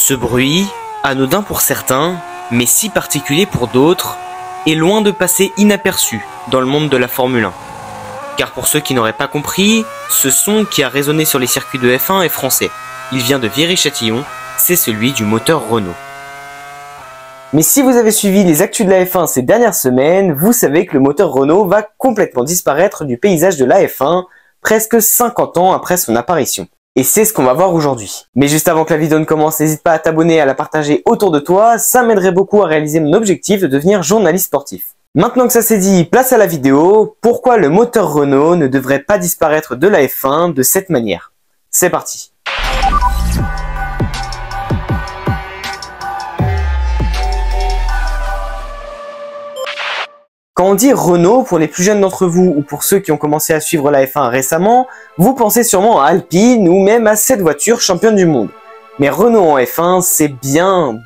Ce bruit, anodin pour certains, mais si particulier pour d'autres, est loin de passer inaperçu dans le monde de la Formule 1. Car pour ceux qui n'auraient pas compris, ce son qui a résonné sur les circuits de F1 est français. Il vient de Viry-Châtillon, c'est celui du moteur Renault. Mais si vous avez suivi les actus de la F1 ces dernières semaines, vous savez que le moteur Renault va complètement disparaître du paysage de la F1, presque 50 ans après son apparition. Et c'est ce qu'on va voir aujourd'hui. Mais juste avant que la vidéo ne commence, n'hésite pas à t'abonner et à la partager autour de toi, ça m'aiderait beaucoup à réaliser mon objectif de devenir journaliste sportif. Maintenant que ça c'est dit, place à la vidéo. Pourquoi le moteur Renault ne devrait pas disparaître de la F1 de cette manière? C'est parti. Quand on dit Renault, pour les plus jeunes d'entre vous ou pour ceux qui ont commencé à suivre la F1 récemment, vous pensez sûrement à Alpine ou même à cette voiture championne du monde. Mais Renault en F1, c'est bien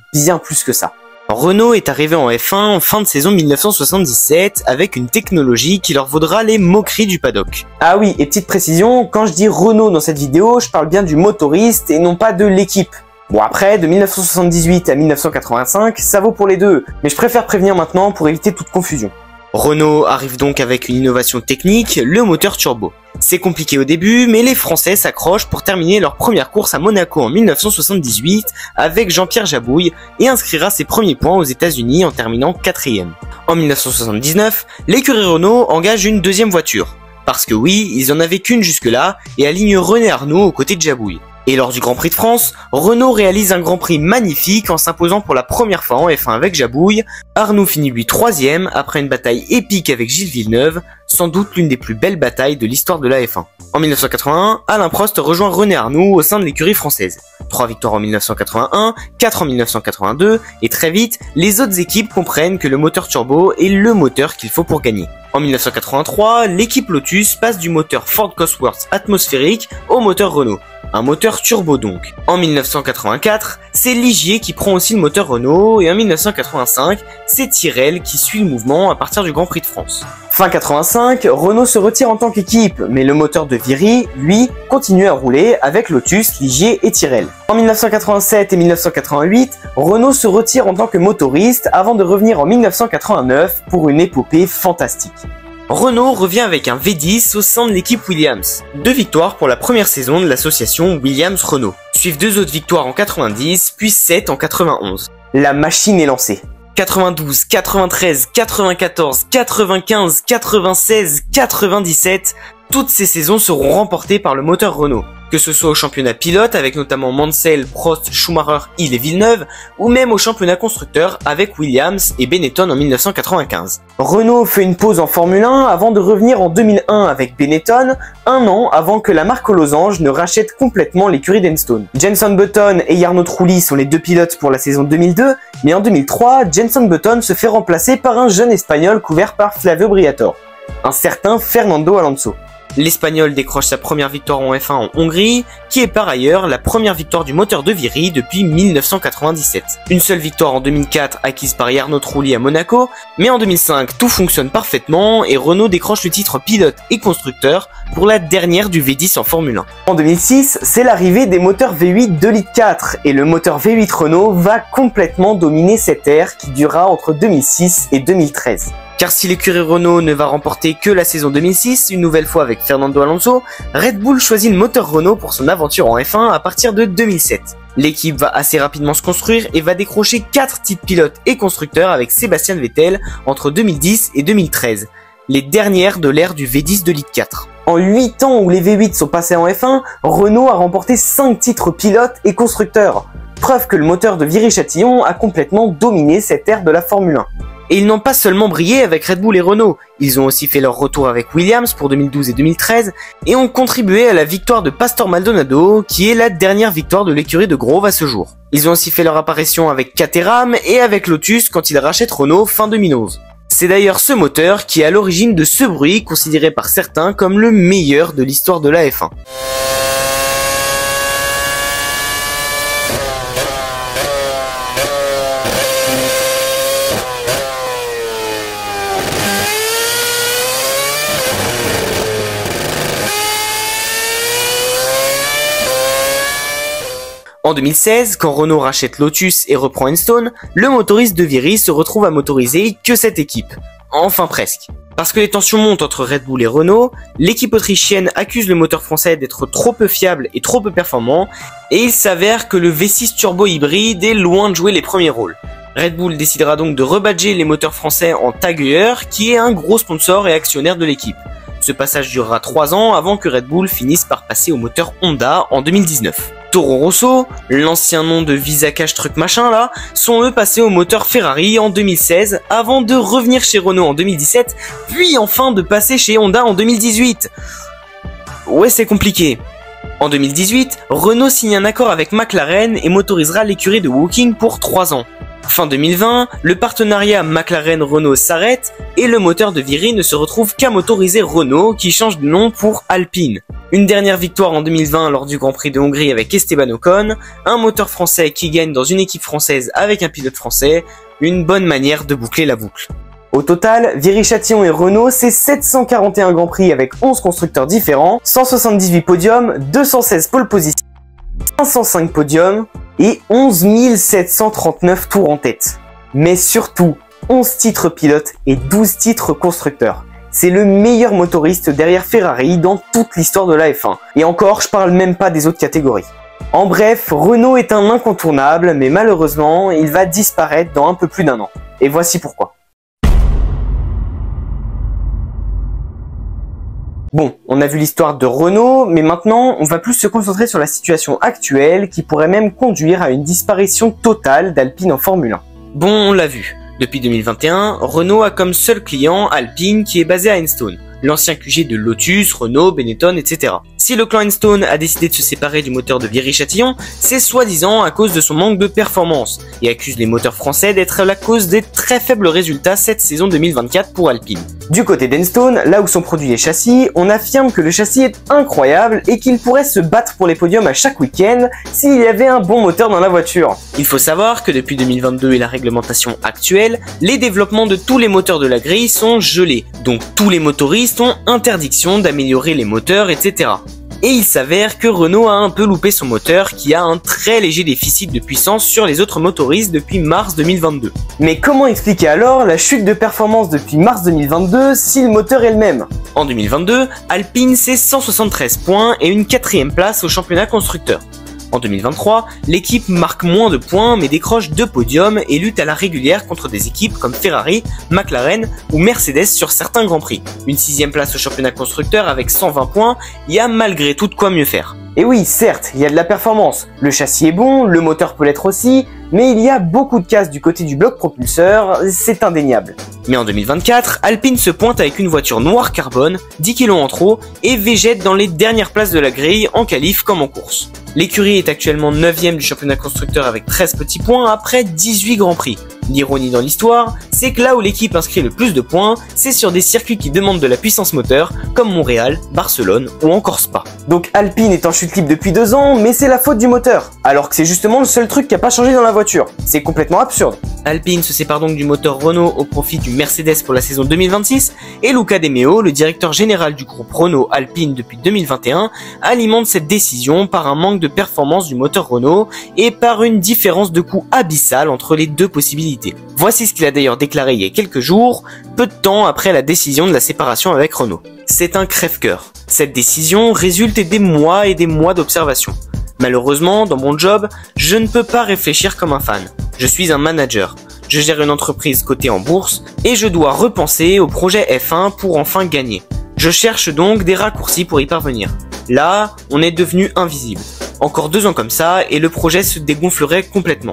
plus que ça. Renault est arrivé en F1 en fin de saison 1977 avec une technologie qui leur vaudra les moqueries du paddock. Ah oui, et petite précision, quand je dis Renault dans cette vidéo, je parle bien du motoriste et non pas de l'équipe. Bon après, de 1978 à 1985, ça vaut pour les deux, mais je préfère prévenir maintenant pour éviter toute confusion. Renault arrive donc avec une innovation technique, le moteur turbo. C'est compliqué au début, mais les Français s'accrochent pour terminer leur première course à Monaco en 1978 avec Jean-Pierre Jabouille et inscrira ses premiers points aux États-Unis en terminant 4e. En 1979, l'écurie Renault engage une deuxième voiture. Parce que oui, ils en avaient qu'une jusque-là et alignent René Arnoux aux côtés de Jabouille. Et lors du Grand Prix de France, Renault réalise un Grand Prix magnifique en s'imposant pour la première fois en F1 avec Jabouille. Arnoux finit lui 3e après une bataille épique avec Gilles Villeneuve, sans doute l'une des plus belles batailles de l'histoire de la F1. En 1981, Alain Prost rejoint René Arnoux au sein de l'écurie française. 3 victoires en 1981, 4 en 1982, et très vite, les autres équipes comprennent que le moteur turbo est le moteur qu'il faut pour gagner. En 1983, l'équipe Lotus passe du moteur Ford Cosworth atmosphérique au moteur Renault. Un moteur turbo donc. En 1984, c'est Ligier qui prend aussi le moteur Renault et en 1985, c'est Tyrrell qui suit le mouvement à partir du Grand Prix de France. Fin 85, Renault se retire en tant qu'équipe, mais le moteur de Viry, lui, continue à rouler avec Lotus, Ligier et Tyrrell. En 1987 et 1988, Renault se retire en tant que motoriste avant de revenir en 1989 pour une épopée fantastique. Renault revient avec un V10 au sein de l'équipe Williams. 2 victoires pour la première saison de l'association Williams-Renault. Suivent 2 autres victoires en 90, puis 7 en 91. La machine est lancée. 92, 93, 94, 95, 96, 97, toutes ces saisons seront remportées par le moteur Renault. Que ce soit au championnat pilote avec notamment Mansell, Prost, Schumacher, Hill et Villeneuve, ou même au championnat constructeur avec Williams et Benetton en 1995. Renault fait une pause en Formule 1 avant de revenir en 2001 avec Benetton, un an avant que la marque aux losanges ne rachète complètement l'écurie d'Enstone. Jenson Button et Jarno Trulli sont les 2 pilotes pour la saison 2002, mais en 2003, Jenson Button se fait remplacer par un jeune espagnol couvert par Flavio Briatore, un certain Fernando Alonso. L'Espagnol décroche sa première victoire en F1 en Hongrie, qui est par ailleurs la première victoire du moteur de Viry depuis 1997. Une seule victoire en 2004 acquise par Jarno Trulli à Monaco, mais en 2005 tout fonctionne parfaitement et Renault décroche le titre pilote et constructeur pour la dernière du V10 en Formule 1. En 2006, c'est l'arrivée des moteurs V8 2 litres 4 et le moteur V8 Renault va complètement dominer cette ère qui durera entre 2006 et 2013. Car si l'écurie Renault ne va remporter que la saison 2006, une nouvelle fois avec Fernando Alonso, Red Bull choisit le moteur Renault pour son aventure en F1 à partir de 2007. L'équipe va assez rapidement se construire et va décrocher 4 titres pilotes et constructeurs avec Sébastien Vettel entre 2010 et 2013, les dernières de l'ère du V10 2 litres 4. En 8 ans où les V8 sont passés en F1, Renault a remporté 5 titres pilotes et constructeurs. Preuve que le moteur de Viry-Châtillon a complètement dominé cette ère de la Formule 1. Et ils n'ont pas seulement brillé avec Red Bull et Renault, ils ont aussi fait leur retour avec Williams pour 2012 et 2013 et ont contribué à la victoire de Pastor Maldonado, qui est la dernière victoire de l'écurie de Grove à ce jour. Ils ont aussi fait leur apparition avec Caterham et avec Lotus quand ils rachètent Renault fin 2011. C'est d'ailleurs ce moteur qui est à l'origine de ce bruit considéré par certains comme le meilleur de l'histoire de la F1. En 2016, quand Renault rachète Lotus et reprend Enstone, le motoriste de Viry se retrouve à motoriser que cette équipe. Enfin presque. Parce que les tensions montent entre Red Bull et Renault, l'équipe autrichienne accuse le moteur français d'être trop peu fiable et trop peu performant, et il s'avère que le V6 turbo hybride est loin de jouer les premiers rôles. Red Bull décidera donc de rebadger les moteurs français en TAG Heuer, qui est un gros sponsor et actionnaire de l'équipe. Ce passage durera 3 ans avant que Red Bull finisse par passer au moteur Honda en 2019. Toro Rosso, l'ancien nom de Visa Cash Truck machin là, sont eux passés au moteur Ferrari en 2016 avant de revenir chez Renault en 2017, puis enfin de passer chez Honda en 2018. Ouais, c'est compliqué. En 2018, Renault signe un accord avec McLaren et motorisera l'écurie de Woking pour 3 ans. Fin 2020, le partenariat McLaren-Renault s'arrête et le moteur de Viry ne se retrouve qu'à motoriser Renault qui change de nom pour Alpine. Une dernière victoire en 2020 lors du Grand Prix de Hongrie avec Esteban Ocon, un moteur français qui gagne dans une équipe française avec un pilote français, une bonne manière de boucler la boucle. Au total, Viry-Châtillon et Renault, c'est 741 Grands Prix avec 11 constructeurs différents, 178 podiums, 216 pole positions, 505 podiums et 11 739 tours en tête. Mais surtout, 11 titres pilotes et 12 titres constructeurs. C'est le meilleur motoriste derrière Ferrari dans toute l'histoire de la F1. Et encore, je parle même pas des autres catégories. En bref, Renault est un incontournable, mais malheureusement, il va disparaître dans un peu plus d'1 an. Et voici pourquoi. Bon, on a vu l'histoire de Renault, mais maintenant, on va plus se concentrer sur la situation actuelle qui pourrait même conduire à une disparition totale d'Alpine en Formule 1. Bon, on l'a vu. Depuis 2021, Renault a comme seul client Alpine qui est basé à Enstone, l'ancien QG de Lotus, Renault, Benetton, etc. Si le clan Enstone a décidé de se séparer du moteur de Viry-Châtillon, c'est soi-disant à cause de son manque de performance, et accuse les moteurs français d'être la cause des très faibles résultats cette saison 2024 pour Alpine. Du côté d'Enstone, là où sont produits les châssis, on affirme que le châssis est incroyable et qu'il pourrait se battre pour les podiums à chaque week-end s'il y avait un bon moteur dans la voiture. Il faut savoir que depuis 2022 et la réglementation actuelle, les développements de tous les moteurs de la grille sont gelés, donc tous les motoristes ont interdiction d'améliorer les moteurs, etc. Et il s'avère que Renault a un peu loupé son moteur qui a un très léger déficit de puissance sur les autres motoristes depuis mars 2022. Mais comment expliquer alors la chute de performance depuis mars 2022 si le moteur est le même? En 2022, Alpine c'est 173 points et une 4ème place au championnat constructeur. En 2023, l'équipe marque moins de points mais décroche 2 podiums et lutte à la régulière contre des équipes comme Ferrari, McLaren ou Mercedes sur certains grands prix. Une 6ème place au championnat constructeur avec 120 points, il y a malgré tout de quoi mieux faire. Et oui, certes, il y a de la performance, le châssis est bon, le moteur peut l'être aussi, mais il y a beaucoup de casse du côté du bloc propulseur, c'est indéniable. Mais en 2024, Alpine se pointe avec une voiture noire carbone, 10 kg en trop, et végète dans les dernières places de la grille en qualif comme en course. L'écurie est actuellement 9ème du championnat constructeur avec 13 petits points après 18 grands prix. L'ironie dans l'histoire, c'est que là où l'équipe inscrit le plus de points, c'est sur des circuits qui demandent de la puissance moteur, comme Montréal, Barcelone ou encore Spa. Donc Alpine est en chute libre depuis 2 ans, mais c'est la faute du moteur, alors que c'est justement le seul truc qui n'a pas changé dans la voiture. C'est complètement absurde. Alpine se sépare donc du moteur Renault au profit du Mercedes pour la saison 2026, et Luca De Meo, le directeur général du groupe Renault Alpine depuis 2021, alimente cette décision par un manque de performance du moteur Renault et par une différence de coût abyssale entre les deux possibilités. Voici ce qu'il a d'ailleurs déclaré il y a quelques jours, peu de temps après la décision de la séparation avec Renault. C'est un crève-cœur. Cette décision résulte des mois et des mois d'observation. Malheureusement, dans mon job, je ne peux pas réfléchir comme un fan. Je suis un manager. Je gère une entreprise cotée en bourse et je dois repenser au projet F1 pour enfin gagner. Je cherche donc des raccourcis pour y parvenir. Là, on est devenu invisible. Encore 2 ans comme ça et le projet se dégonflerait complètement.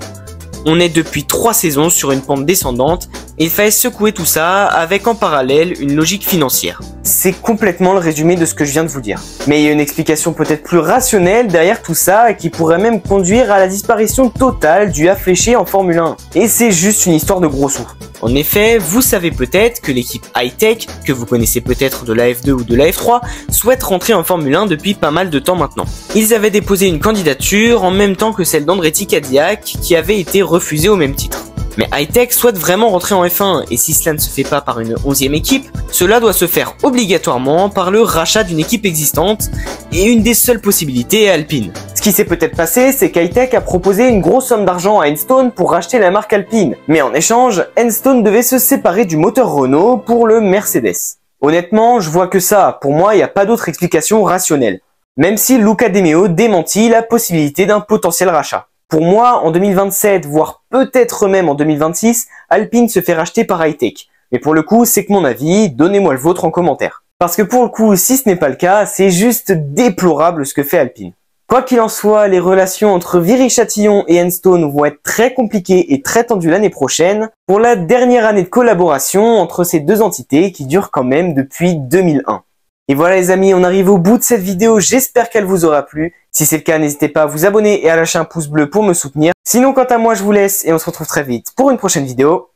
On est depuis 3 saisons sur une pente descendante et il fallait secouer tout ça avec en parallèle une logique financière. C'est complètement le résumé de ce que je viens de vous dire. Mais il y a une explication peut-être plus rationnelle derrière tout ça et qui pourrait même conduire à la disparition totale du A fléché en Formule 1. Et c'est juste une histoire de gros sous. En effet, vous savez peut-être que l'équipe Hightech, que vous connaissez peut-être de la F2 ou de la F3, souhaite rentrer en Formule 1 depuis pas mal de temps maintenant. Ils avaient déposé une candidature en même temps que celle d'Andretti Cadillac qui avait été refusée au même titre. Mais Hightech souhaite vraiment rentrer en F1 et si cela ne se fait pas par une 11e équipe, cela doit se faire obligatoirement par le rachat d'une équipe existante et une des seules possibilités est Alpine. Ce qui s'est peut-être passé, c'est qu'Hitech a proposé une grosse somme d'argent à Enstone pour racheter la marque Alpine. Mais en échange, Enstone devait se séparer du moteur Renault pour le Mercedes. Honnêtement, je vois que ça. Pour moi, il n'y a pas d'autre explication rationnelle. Même si Luca De Meo démentit la possibilité d'un potentiel rachat. Pour moi, en 2027, voire peut-être même en 2026, Alpine se fait racheter par Hitech. Mais pour le coup, c'est que mon avis, donnez-moi le vôtre en commentaire. Parce que pour le coup, si ce n'est pas le cas, c'est juste déplorable ce que fait Alpine. Quoi qu'il en soit, les relations entre Viry-Châtillon et Enstone vont être très compliquées et très tendues l'année prochaine pour la dernière année de collaboration entre ces deux entités qui dure quand même depuis 2001. Et voilà les amis, on arrive au bout de cette vidéo, j'espère qu'elle vous aura plu. Si c'est le cas, n'hésitez pas à vous abonner et à lâcher un pouce bleu pour me soutenir. Sinon, quant à moi, je vous laisse et on se retrouve très vite pour une prochaine vidéo.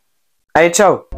Allez, ciao!